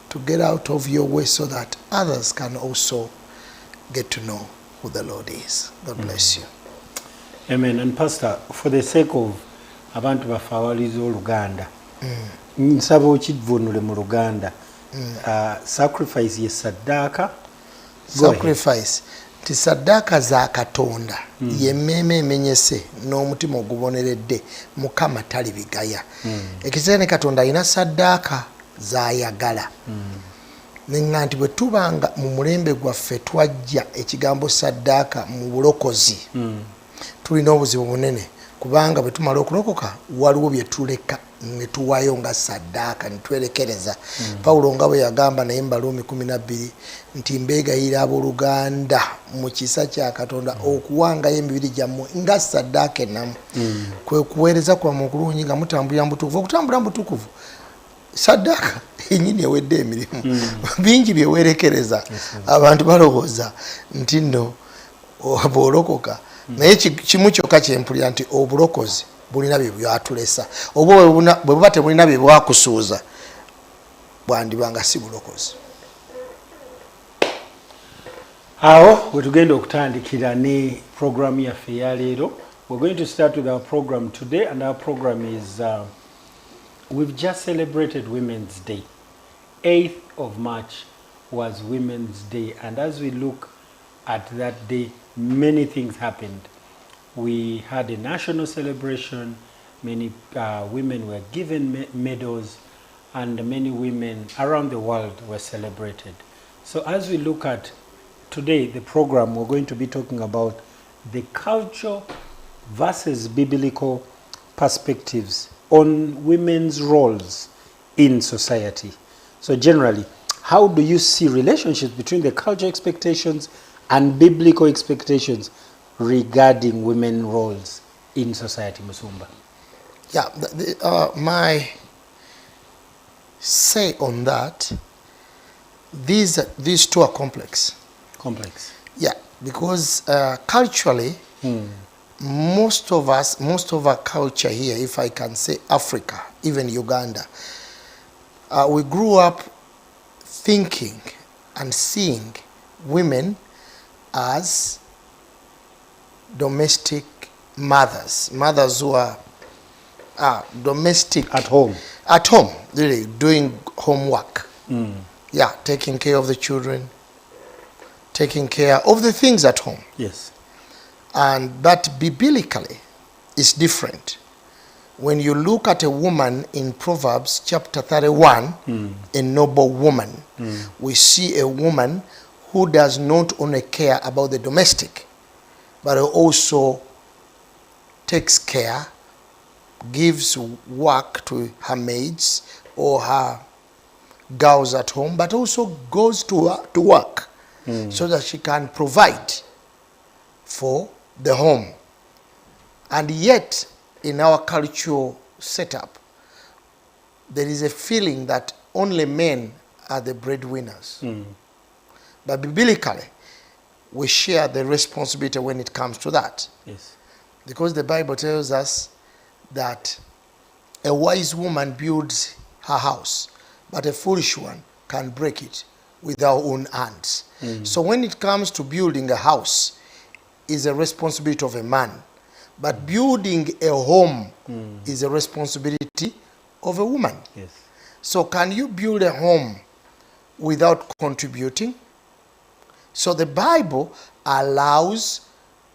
to get out of your way so that others can also get to know who the Lord is. God bless you. Amen. And Pastor, for the sake of abantu baffe abaliza Oluganda, nsaba okivvuunule mu Luganda. Sacrifice ye saddaaka. Sacrifice ti saddaaka za Katonda yemmeeme emenyese n'omutima oguboneredde Mukama talibigaya. Ekiseera ne Katonda alina saddaaka z'ayagala. Nenga nti bwe tubanga mu mulembe gwaffe twajja ekigambo saddaaka mu bulokozi tulina obuzibu bunene, kubanga bwe tumala okulokoka waliwo bye tuleka ne tuwaayo nga saddaaka ne twerekereza. Pawulo nga bwe yagamba naye mu Baluumi 12 nti mbeegayira abooluganda mu kisa kya Katonda okuwangayo emibiri gyammwe nga saddaaka ennamu. Kwe kuweereza kwammwe okulungi nga mutambulira mu butukuvu. Okutambula mu butukuvu saddaaka yennyini ewedde emirimu. Bingi byewerekereza abantu balowooza nti nno bw'olokoka. Naye kimu kyokka kyempulira nti obulokozi bulina bye byatulesa. Oba bwe buba tebulina bye bwakusuuza bwandibanga si bulokozi. Awo we tugenda okutandikira ne program yaffe ya leero. We're going to start with our program today, and our program is we've just celebrated Women's Day. 8th of March was Women's Day, and as we look at that day, many things happened. We had a national celebration, many women were given medals, and many women around the world were celebrated. So as we look at today, the program, we're going to be talking about the cultural versus biblical perspectives on women's roles in society. So generally, how do you see relationships between the cultural expectations and biblical expectations regarding women's roles in society, Musumba? Yeah, my say on that, these two are complex. Complex. Yeah, because culturally, most of our culture here, if I can say Africa, even Uganda, we grew up thinking and seeing women as domestic mothers who are domestic at home, really doing homework, yeah, taking care of the children, taking care of the things at home. Yes. And that biblically is different. When you look at a woman in Proverbs chapter 31, a noble woman, we see a woman who does not only care about the domestic, but also takes care, gives work to her maids or her girls at home, but also goes to work so that she can provide for the home. And yet, in our cultural setup, there is a feeling that only men are the breadwinners. But biblically, we share the responsibility when it comes to that. Yes. Because the Bible tells us that a wise woman builds her house, but a foolish one can break it with her own hands. So when it comes to building a house, is a responsibility of a man. But building a home is a responsibility of a woman. Yes. So can you build a home without contributing? So the Bible allows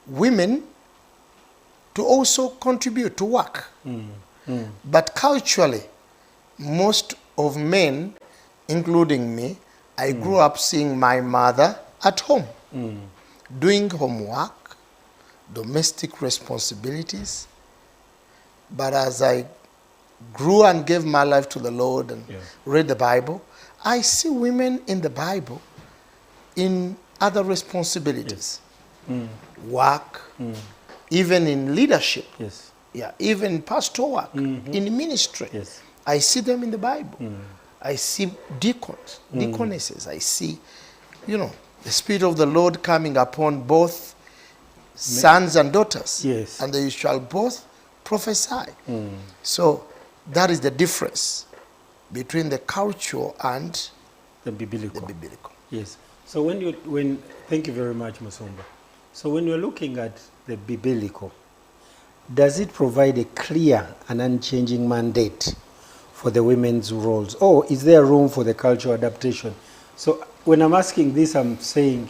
women to also contribute to work. But culturally, most of men, including me, I grew up seeing my mother at home, doing homework, domestic responsibilities. But as I grew and gave my life to the Lord and read the Bible, I see women in the Bible in other responsibilities. Work, even in leadership. Yes. Yeah, even pastoral work, in ministry. Yes. I see them in the Bible. I see deacons, deaconesses. I see, the Spirit of the Lord coming upon both sons and daughters. Yes. And they shall both prophesy. So that is the difference between the culture and The biblical. The biblical. Yes. So thank you very much, Musumba. So when you're looking at the biblical, does it provide a clear and unchanging mandate for the women's roles, or is there room for the cultural adaptation? So when I'm asking this, I'm saying,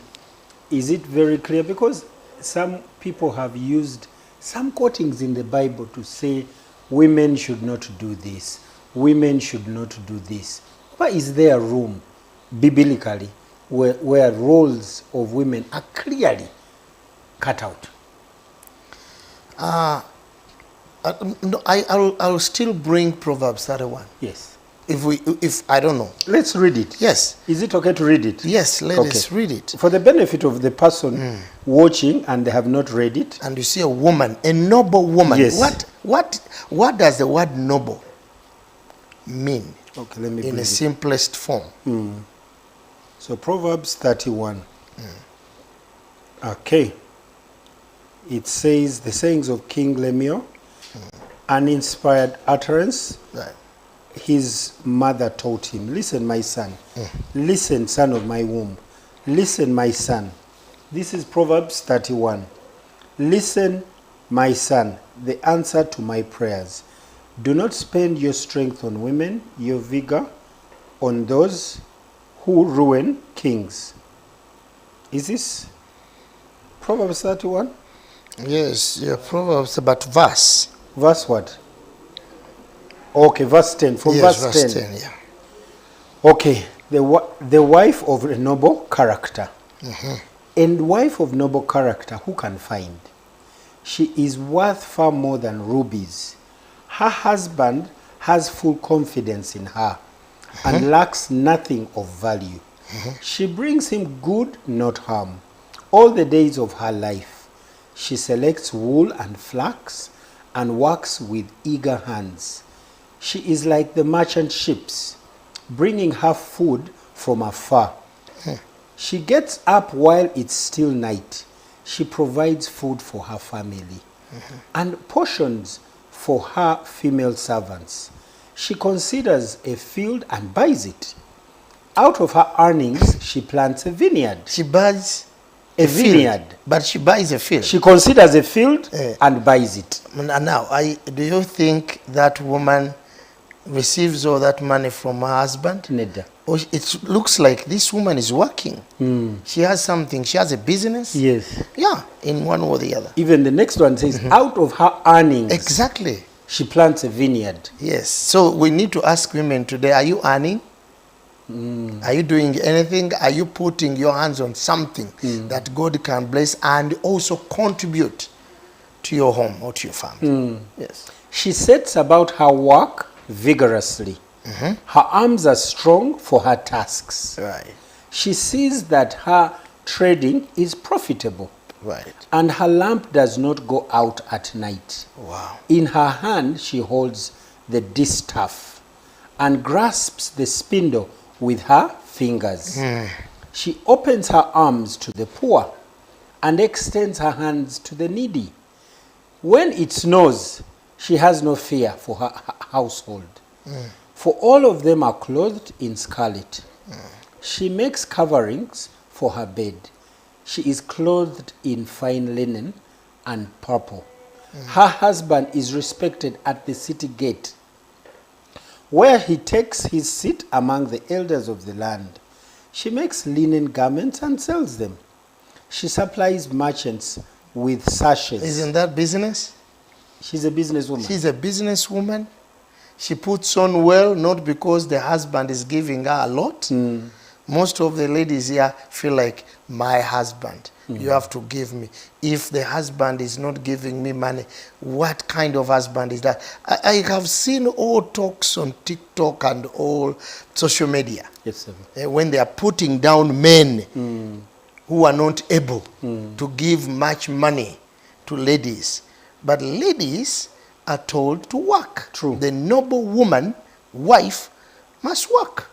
is it very clear? Because some people have used some quotings in the Bible to say women should not do this, women should not do this. But is there room biblically where roles of women are clearly cut out? No, I'll still bring Proverbs 31. Yes. If I don't know. Let's read it. Yes. Is it okay to read it? Yes, let us read it. For the benefit of the person watching and they have not read it. And you see a woman, a noble woman. Yes. What does the word noble mean? Okay, let me in bring the it. simplest form. So Proverbs 31. Okay. It says the sayings of King Lemuel, uninspired utterance. Right. His mother taught him, listen, my son. Listen, son of my womb. Listen, my son. This is Proverbs 31. Listen, my son, the answer to my prayers. Do not spend your strength on women, your vigor on those who ruin kings. Is this Proverbs 31? Yes, yeah, Proverbs, but verse. Verse what? Okay, verse 10. From Yes, verse 10. yeah. Okay, the wife of a noble character. And wife of noble character, who can find? She is worth far more than rubies. Her husband has full confidence in her and lacks nothing of value. She brings him good, not harm, all the days of her life. She selects wool and flax and works with eager hands. She is like the merchant ships, bringing her food from afar. She gets up while it's still night. She provides food for her family and portions for her female servants. She considers a field and buys it. Out of her earnings, she plants a vineyard. She buys A vineyard. field, but she buys a field. She considers a field and buys it. Now, do you think that woman receives all that money from her husband? Neda. Or it looks like this woman is working. She has something. She has a business. Yes. Yeah, in one or the other. Even the next one says, out of her earnings, Exactly. she plants a vineyard. Yes. So we need to ask women today, are you earning? Are you doing anything? Are you putting your hands on something that God can bless and also contribute to your home or to your family? Yes. She sets about her work vigorously. Her arms are strong for her tasks. Right. She sees that her trading is profitable. Right. And her lamp does not go out at night. Wow. In her hand she holds the distaff and grasps the spindle with her fingers. She opens her arms to the poor and extends her hands to the needy. When it snows, she has no fear for her household, for all of them are clothed in scarlet. She makes coverings for her bed. She is clothed in fine linen and purple. Her husband is respected at the city gate, where he takes his seat among the elders of the land. She makes linen garments and sells them. She supplies merchants with sashes. Isn't that business? She's a businesswoman. She's a businesswoman. She puts on well, not because the husband is giving her a lot. Most of the ladies here feel like, my husband, you have to give me. If the husband is not giving me money, what kind of husband is that? I have seen all talks on TikTok and all social media. Yes, sir. When they are putting down men who are not able to give much money to ladies. But ladies are told to work. True. The noble woman, wife, must work.